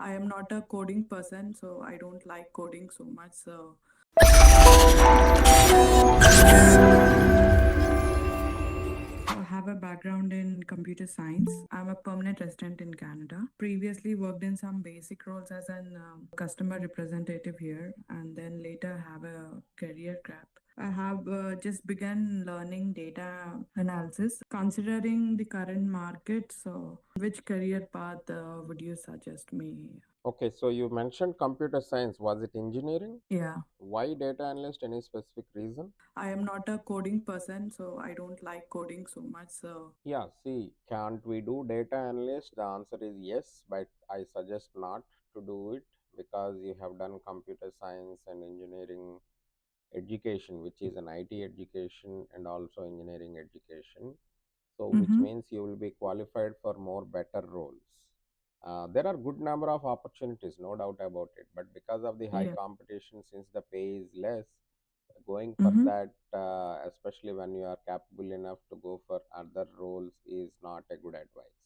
I am not a coding person, so I don't like coding so much. So I have a background in computer science. I'm a permanent resident in Canada. Previously worked in some basic roles as an customer representative here, and then later have a career gap. I have just begun learning data analysis. Considering the current market, so which career path would you suggest me? Okay, so you mentioned computer science. Was it engineering? Yeah. Why data analyst? Any specific reason? I am not a coding person, so I don't like coding so much. So Yeah, see, can't we do data analyst? The answer is yes, but I suggest not to do it because you have done computer science and engineering education, which is an IT education and also engineering education. So, which mm-hmm. means you will be qualified for more better roles. There are good number of opportunities, no doubt about it, but because of the high Yeah. competition, since the pay is less, going for Mm-hmm. that, especially when you are capable enough to go for other roles, is not a good advice.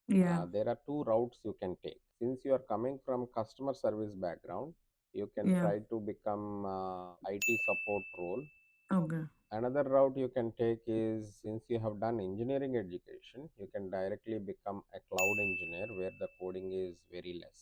Yeah. There are two routes you can take. Since you are coming from customer service background, you can Yeah. try to become IT support role. Okay. Another route you can take is, since you have done engineering education, you can directly become a cloud engineer where the coding is very less.